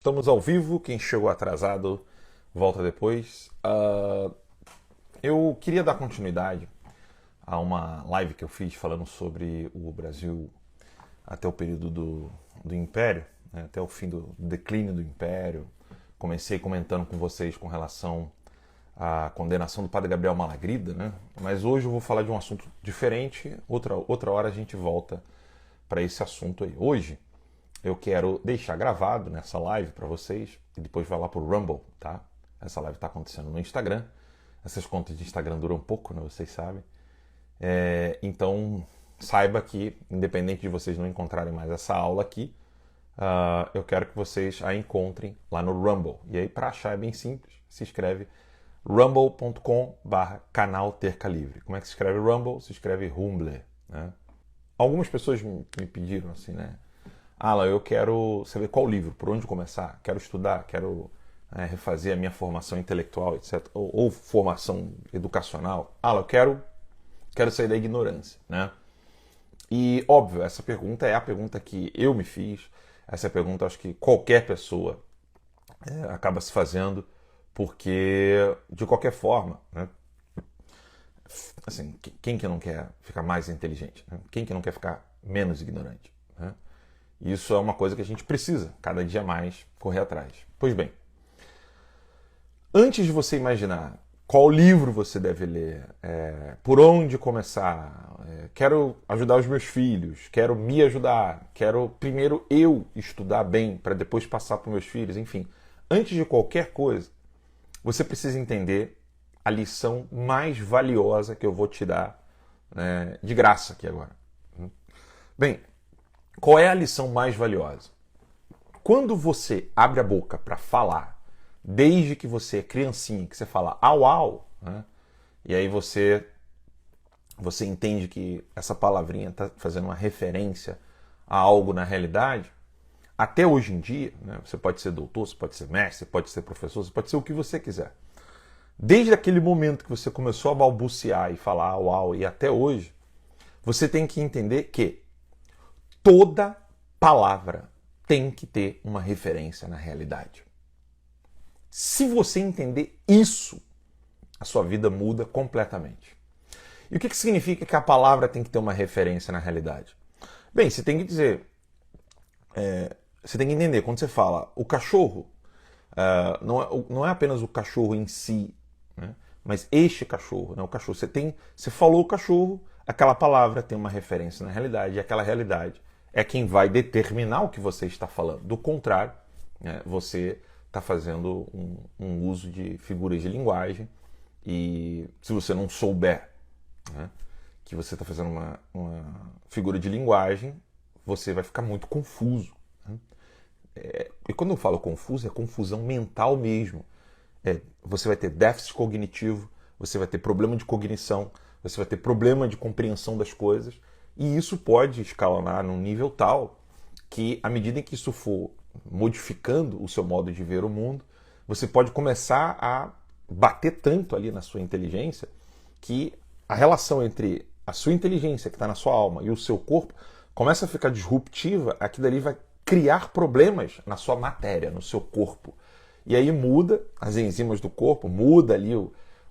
Estamos ao vivo, quem chegou atrasado volta depois. Eu queria dar continuidade a uma live que eu fiz falando sobre o Brasil até o período do Império, né, até o fim do declínio do Império. Comecei comentando com vocês com relação à condenação do padre Gabriel Malagrida, né? Mas hoje eu vou falar de um assunto diferente. Outra hora a gente volta para esse assunto aí. Hoje eu quero deixar gravado nessa live para vocês e depois vai lá pro Rumble, tá? Essa live está acontecendo no Instagram. Essas contas de Instagram duram um pouco, né? Vocês sabem. Então, saiba que, independente de vocês não encontrarem mais essa aula aqui, eu quero que vocês a encontrem lá no Rumble. E aí, para achar é bem simples. Se escreve rumble.com/canal Terca Livre. Como é que se escreve Rumble? Se escreve Rumble, né? Algumas pessoas me pediram assim, né? Alan, eu quero saber qual livro, por onde começar, quero estudar, quero refazer a minha formação intelectual, etc. Ou formação educacional. Alan, eu quero sair da ignorância, né? E, óbvio, essa pergunta é a pergunta que eu me fiz, essa pergunta acho que qualquer pessoa acaba se fazendo, porque, de qualquer forma, né? Assim, quem que não quer ficar mais inteligente? Né? Quem que não quer ficar menos ignorante? Né? Isso é uma coisa que a gente precisa, cada dia mais, correr atrás. Pois bem, antes de você imaginar qual livro você deve ler, por onde começar, quero ajudar os meus filhos, quero me ajudar, quero primeiro eu estudar bem para depois passar para os meus filhos, enfim. Antes de qualquer coisa, você precisa entender a lição mais valiosa que eu vou te dar de graça aqui agora. Bem, qual é a lição mais valiosa? Quando você abre a boca para falar, desde que você é criancinha, que você fala au au, né? E aí você entende que essa palavrinha está fazendo uma referência a algo na realidade, até hoje em dia, né? Você pode ser doutor, você pode ser mestre, você pode ser professor, você pode ser o que você quiser. Desde aquele momento que você começou a balbuciar e falar au au e até hoje, você tem que entender que toda palavra tem que ter uma referência na realidade. Se você entender isso, a sua vida muda completamente. E o que significa que a palavra tem que ter uma referência na realidade? Bem, você tem que dizer, você tem que entender, quando você fala o cachorro, não é apenas o cachorro em si, né? Mas este cachorro, né? O cachorro. Você falou o cachorro, aquela palavra tem uma referência na realidade, e aquela realidade é quem vai determinar o que você está falando. Do contrário, né, você está fazendo um uso de figuras de linguagem e se você não souber, né, que você está fazendo uma figura de linguagem, você vai ficar muito confuso. Né? E quando eu falo confuso, é confusão mental mesmo. Você vai ter déficit cognitivo, você vai ter problema de cognição, você vai ter problema de compreensão das coisas, e isso pode escalonar num nível tal que, à medida em que isso for modificando o seu modo de ver o mundo, você pode começar a bater tanto ali na sua inteligência que a relação entre a sua inteligência, que está na sua alma, e o seu corpo começa a ficar disruptiva, aquilo ali vai criar problemas na sua matéria, no seu corpo. E aí muda as enzimas do corpo, muda ali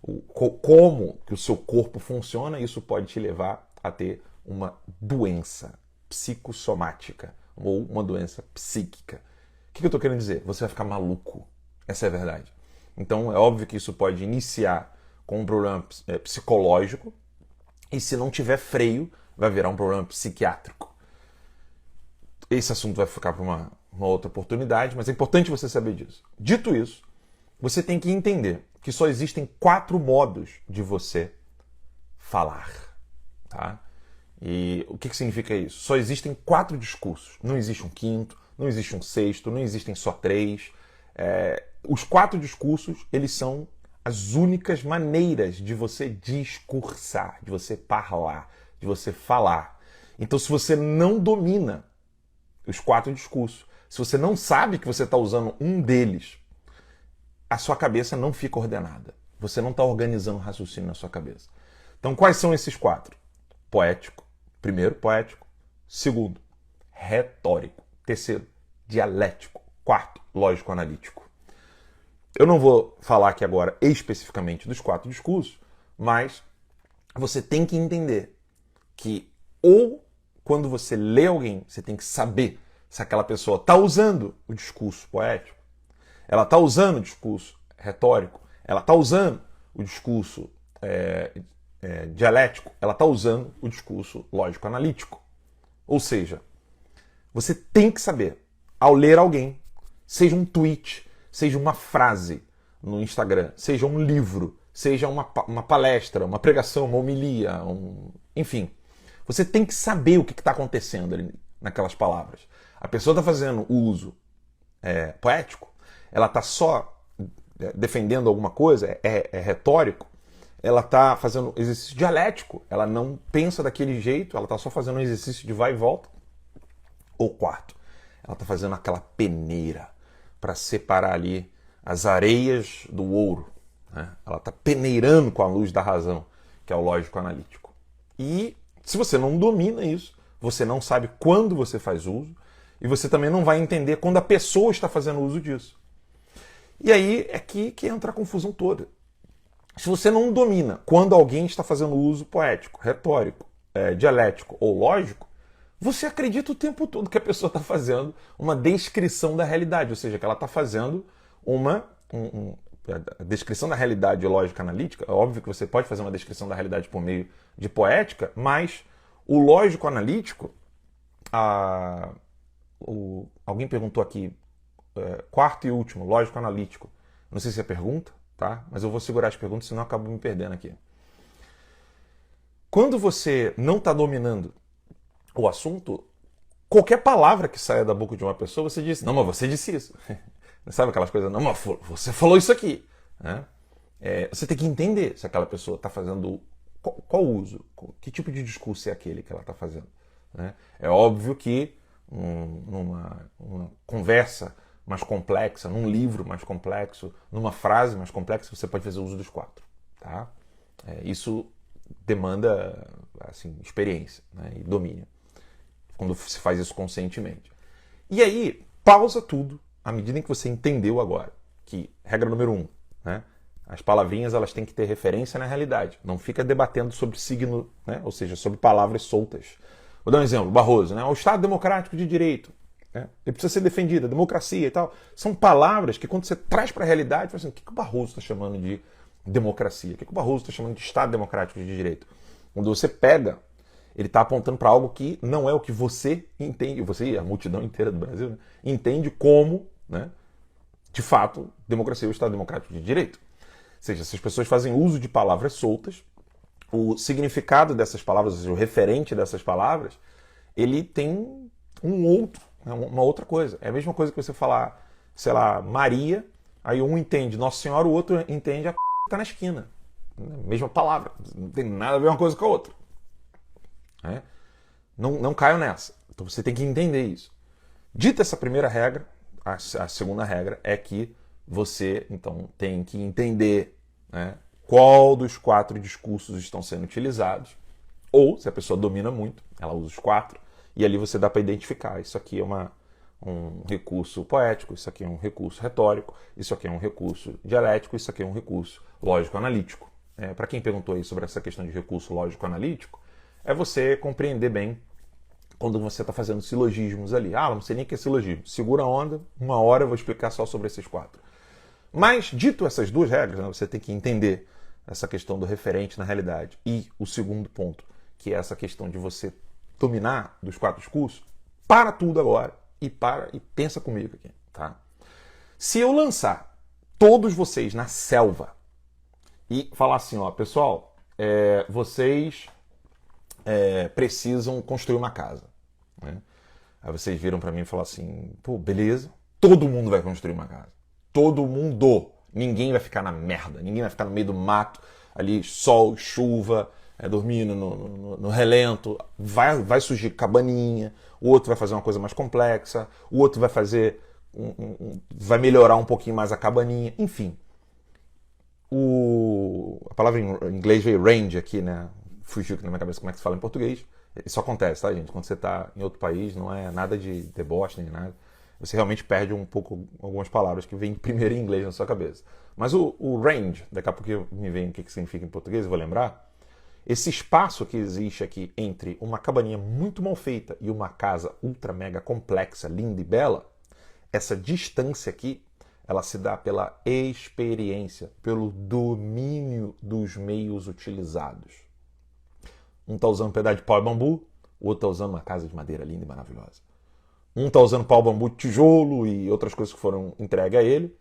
como que o seu corpo funciona, e isso pode te levar a ter uma doença psicossomática ou uma doença psíquica. O que eu estou querendo dizer? Você vai ficar maluco. Essa é a verdade. Então é óbvio que isso pode iniciar com um problema psicológico e se não tiver freio, vai virar um problema psiquiátrico. Esse assunto vai ficar para uma outra oportunidade, mas é importante você saber disso. Dito isso, você tem que entender que só existem 4 modos de você falar, tá? E o que significa isso? Só existem 4 discursos. Não existe um quinto, não existe um sexto, não existem só 3. Os 4 discursos, eles são as únicas maneiras de você discursar, de você falar, de você falar. Então, se você não domina os 4 discursos, se você não sabe que você está usando um deles, a sua cabeça não fica ordenada. Você não está organizando o raciocínio na sua cabeça. Então, quais são esses 4? Poético. Primeiro, poético. Segundo, retórico. Terceiro, dialético. quarto, lógico-analítico. Eu não vou falar aqui agora especificamente dos 4 discursos, mas você tem que entender que ou quando você lê alguém, você tem que saber se aquela pessoa está usando o discurso poético, ela está usando o discurso retórico, ela está usando o discurso dialético, ela está usando o discurso lógico-analítico. Ou seja, você tem que saber, ao ler alguém, seja um tweet, seja uma frase no Instagram, seja um livro, seja uma palestra, uma pregação, uma homilia, enfim. Você tem que saber o que está acontecendo ali naquelas palavras. A pessoa está fazendo o uso poético, ela está só defendendo alguma coisa, é retórico, ela está fazendo exercício dialético, ela não pensa daquele jeito, ela está só fazendo um exercício de vai e volta. Ou quarto, ela está fazendo aquela peneira para separar ali as areias do ouro. Né? Ela está peneirando com a luz da razão, que é o lógico-analítico. E se você não domina isso, você não sabe quando você faz uso, e você também não vai entender quando a pessoa está fazendo uso disso. E aí é que entra a confusão toda. Se você não domina quando alguém está fazendo uso poético, retórico, dialético ou lógico, você acredita o tempo todo que a pessoa está fazendo uma descrição da realidade, ou seja, que ela está fazendo a descrição da realidade lógica analítica. É óbvio que você pode fazer uma descrição da realidade por meio de poética, mas o lógico analítico, alguém perguntou aqui, quarto e último, lógico analítico. Não sei se é pergunta, tá? Mas eu vou segurar as perguntas, senão eu acabo me perdendo aqui. Quando você não está dominando o assunto, qualquer palavra que saia da boca de uma pessoa, você diz, não, mas você disse isso. Sabe aquelas coisas, não, mas você falou isso aqui. Né? Você tem que entender se aquela pessoa está fazendo qual uso, que tipo de discurso é aquele que ela está fazendo. Né? É óbvio que numa conversa mais complexa, num livro mais complexo, numa frase mais complexa, você pode fazer uso dos 4. Tá? Isso demanda assim, experiência, né? E domínio, quando se faz isso conscientemente. E aí, pausa tudo à medida em que você entendeu agora que, regra número 1, né? As palavrinhas elas têm que ter referência na realidade. Não fica debatendo sobre signo, né? Ou seja, sobre palavras soltas. Vou dar um exemplo, Barroso, né? O Estado Democrático de Direito. Né? Ele precisa ser defendido, a democracia e tal. São palavras que quando você traz para a realidade, você fala assim, o que o Barroso está chamando de democracia? O que o Barroso está chamando de Estado Democrático de Direito? Quando você pega, ele está apontando para algo que não é o que você entende, você e a multidão inteira do Brasil, né? Entende como, né, de fato, democracia é o Estado Democrático de Direito. Ou seja, se as pessoas fazem uso de palavras soltas, o significado dessas palavras, ou seja, o referente dessas palavras, ele tem uma outra coisa. É a mesma coisa que você falar, sei lá, Maria, aí um entende Nossa Senhora, o outro entende a está na esquina. Mesma palavra, não tem nada a ver uma coisa com a outra. Não caio nessa. Então você tem que entender isso. Dita essa primeira regra, a segunda regra é que você então tem que entender, né, qual dos 4 discursos estão sendo utilizados, ou se a pessoa domina muito, ela usa os 4, e ali você dá para identificar. Isso aqui é um recurso poético, isso aqui é um recurso retórico, isso aqui é um recurso dialético, isso aqui é um recurso lógico-analítico. Para quem perguntou aí sobre essa questão de recurso lógico-analítico, é você compreender bem quando você está fazendo silogismos ali. Não sei nem o que é silogismo. Segura a onda, 1 hora eu vou explicar só sobre esses 4. Mas, dito essas 2 regras, né, você tem que entender essa questão do referente na realidade. E o segundo ponto, que é essa questão de você dominar dos 4 discursos, para tudo agora e pensa comigo aqui. Tá? Se eu lançar todos vocês na selva e falar assim, ó, pessoal, vocês precisam construir uma casa. Né? Aí vocês viram para mim e falaram assim, pô, beleza, todo mundo vai construir uma casa. Todo mundo. Ninguém vai ficar na merda, ninguém vai ficar no meio do mato, ali, sol, chuva, dormindo no relento. Vai surgir cabaninha, o outro vai fazer uma coisa mais complexa, o outro vai fazer, vai melhorar um pouquinho mais a cabaninha, enfim. A palavra em inglês veio range aqui, né? Fugiu aqui na minha cabeça como é que se fala em português. Isso acontece, tá, gente? Quando você está em outro país, não é nada de deboche nem nada. você realmente perde um pouco algumas palavras que vêm primeiro em inglês na sua cabeça. Mas o range, daqui a pouco me vem o que significa em português, eu vou lembrar. Esse espaço que existe aqui entre uma cabaninha muito mal feita e uma casa ultra mega complexa, linda e bela, essa distância aqui, ela se dá pela experiência, pelo domínio dos meios utilizados. Um está usando um pedaço de pau e bambu, o outro está usando uma casa de madeira linda e maravilhosa. Um está usando pau, bambu, tijolo e outras coisas que foram entregues a ele.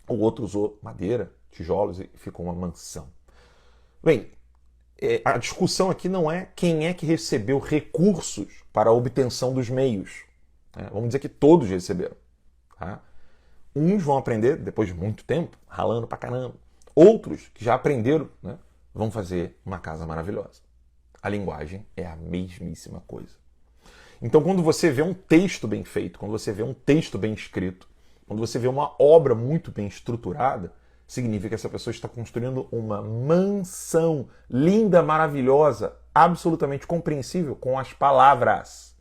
O outro usou madeira, tijolos e ficou uma mansão. Bem, a discussão aqui não é quem é que recebeu recursos para a obtenção dos meios. Vamos dizer que todos receberam. Tá? Uns vão aprender depois de muito tempo, ralando pra caramba. Outros, que já aprenderam, né, vão fazer uma casa maravilhosa. A linguagem é a mesmíssima coisa. Então, quando você vê um texto bem feito, quando você vê um texto bem escrito, quando você vê uma obra muito bem estruturada, significa que essa pessoa está construindo uma mansão linda, maravilhosa, absolutamente compreensível com as palavras.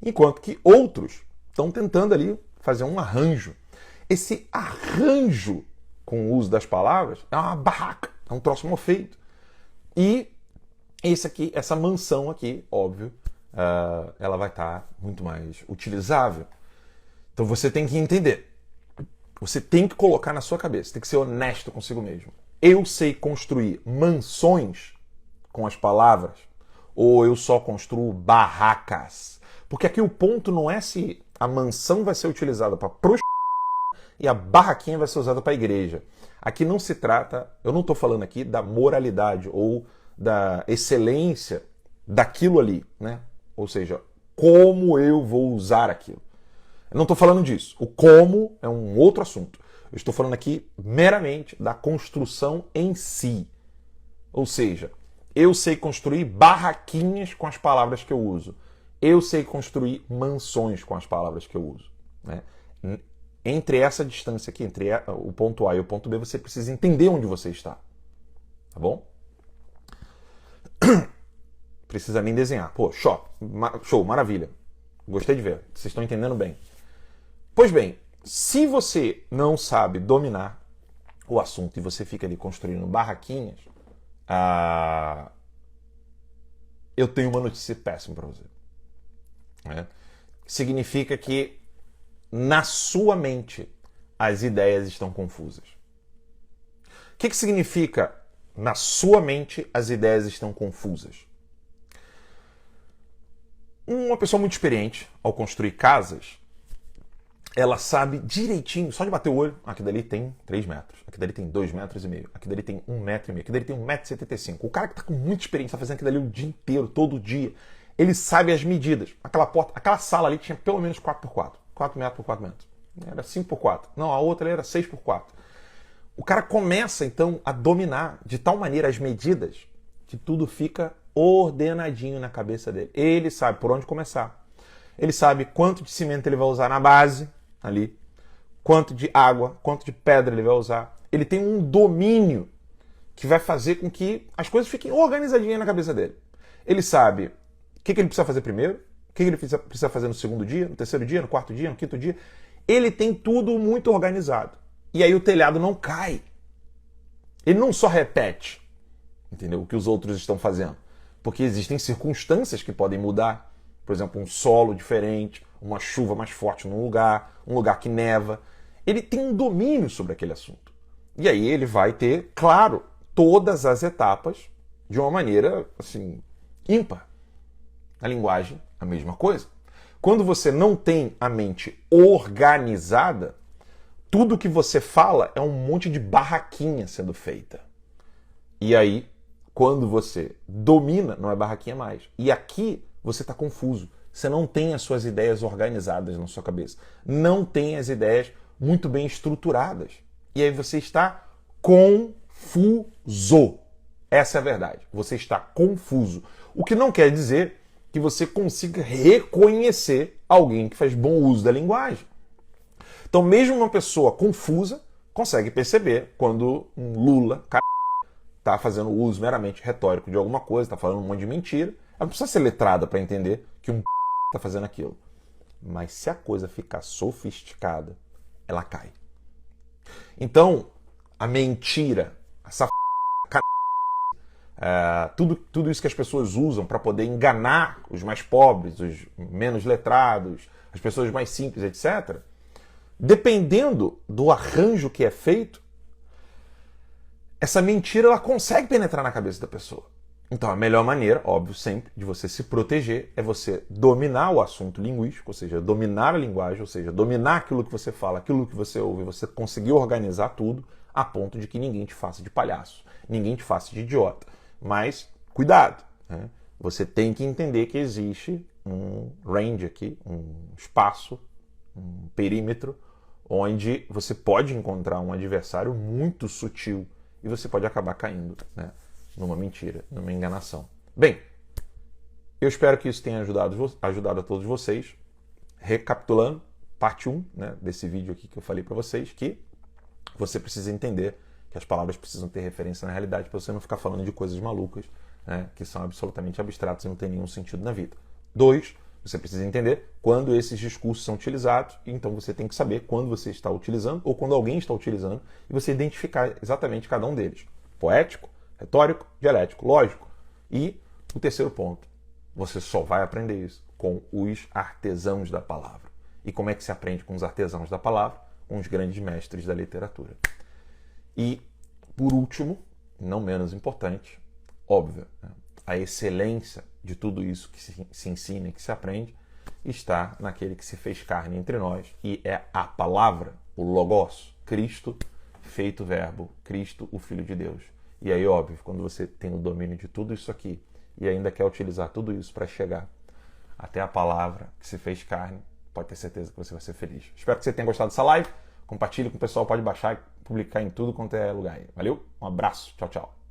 Enquanto que outros estão tentando ali fazer um arranjo. Esse arranjo com o uso das palavras é uma barraca, é um troço mal feito. E essa mansão aqui, óbvio, ela vai estar muito mais utilizável. Então você tem que entender. Você tem que colocar na sua cabeça, tem que ser honesto consigo mesmo. Eu sei construir mansões com as palavras ou eu só construo barracas? Porque aqui o ponto não é se a mansão vai ser utilizada para prostituição e a barraquinha vai ser usada para a igreja. Aqui não se trata, eu não estou falando aqui da moralidade ou da excelência daquilo ali, né? Ou seja, como eu vou usar aquilo. Eu não estou falando disso. O como é um outro assunto. Eu estou falando aqui meramente da construção em si. Ou seja, eu sei construir barraquinhas com as palavras que eu uso. Eu sei construir mansões com as palavras que eu uso. Né? Entre essa distância aqui, entre o ponto A e o ponto B, você precisa entender onde você está. Tá bom? Precisa nem desenhar. Pô, show, maravilha. Gostei de ver. Vocês estão entendendo bem. Pois bem, se você não sabe dominar o assunto e você fica ali construindo barraquinhas, eu tenho uma notícia péssima para você. Né? Significa que na sua mente as ideias estão confusas. O que significa na sua mente as ideias estão confusas? Uma pessoa muito experiente ao construir casas, ela sabe direitinho, só de bater o olho, aqui dali tem 3 metros, aqui dali tem 2,5 metros, aqui dali tem 1,5 metro, aqui dali tem 1,75 m. O cara que está com muita experiência, está fazendo aqui dali o dia inteiro, todo dia, ele sabe as medidas. Aquela porta, aquela sala ali tinha pelo menos 4x4, 4 metros por 4 metros. Era 5x4. Não, a outra ali era 6x4. O cara começa, então, a dominar de tal maneira as medidas que tudo fica ordenadinho na cabeça dele. Ele sabe por onde começar. Ele sabe quanto de cimento ele vai usar na base, ali, quanto de água, quanto de pedra ele vai usar. Ele tem um domínio que vai fazer com que as coisas fiquem organizadinhas na cabeça dele. Ele sabe o que ele precisa fazer primeiro, o que ele precisa fazer no segundo dia, no terceiro dia, no quarto dia, no quinto dia. Ele tem tudo muito organizado. E aí o telhado não cai. Ele não só repete, entendeu, o que os outros estão fazendo. Porque existem circunstâncias que podem mudar. Por exemplo, um solo diferente, uma chuva mais forte num lugar, um lugar que neva. Ele tem um domínio sobre aquele assunto. E aí ele vai ter, claro, todas as etapas de uma maneira, assim, ímpar. Na linguagem, a mesma coisa. Quando você não tem a mente organizada, tudo que você fala é um monte de barraquinha sendo feita. E aí, quando você domina, não é barraquinha mais. E aqui você está confuso. Você não tem as suas ideias organizadas na sua cabeça. Não tem as ideias muito bem estruturadas. E aí você está confuso. Essa é a verdade. Você está confuso. O que não quer dizer que você consiga reconhecer alguém que faz bom uso da linguagem. Então, mesmo uma pessoa confusa consegue perceber quando um Lula está fazendo uso meramente retórico de alguma coisa, está falando um monte de mentira. Ela não precisa ser letrada para entender que um está fazendo aquilo. Mas se a coisa ficar sofisticada, ela cai. Então, a mentira, essa tudo isso que as pessoas usam para poder enganar os mais pobres, os menos letrados, as pessoas mais simples, etc., dependendo do arranjo que é feito, essa mentira ela consegue penetrar na cabeça da pessoa. Então a melhor maneira, óbvio, sempre, de você se proteger é você dominar o assunto linguístico, ou seja, dominar a linguagem, ou seja, dominar aquilo que você fala, aquilo que você ouve, você conseguir organizar tudo a ponto de que ninguém te faça de palhaço, ninguém te faça de idiota. Mas, cuidado, né? Você tem que entender que existe um range aqui, um espaço, um perímetro, onde você pode encontrar um adversário muito sutil e você pode acabar caindo, né, numa mentira, numa enganação. Bem, eu espero que isso tenha ajudado a todos vocês. Recapitulando, parte 1, né, desse vídeo aqui que eu falei para vocês, que você precisa entender que as palavras precisam ter referência na realidade para você não ficar falando de coisas malucas, né, que são absolutamente abstratas e não tem nenhum sentido na vida. 2, você precisa entender quando esses discursos são utilizados, então você tem que saber quando você está utilizando ou quando alguém está utilizando e você identificar exatamente cada um deles. Poético, retórico, dialético, lógico. E o terceiro ponto, você só vai aprender isso com os artesãos da palavra. E como é que se aprende com os artesãos da palavra? Com os grandes mestres da literatura. E, por último, não menos importante, óbvio, né, a excelência de tudo isso que se ensina e que se aprende está naquele que se fez carne entre nós e é a palavra, o Logos, Cristo, feito verbo, Cristo, o Filho de Deus. E aí, óbvio, quando você tem o domínio de tudo isso aqui e ainda quer utilizar tudo isso para chegar até a palavra que se fez carne, pode ter certeza que você vai ser feliz. Espero que você tenha gostado dessa live. Compartilhe com o pessoal, pode baixar e publicar em tudo quanto é lugar aí. Valeu? Um abraço. Tchau, tchau.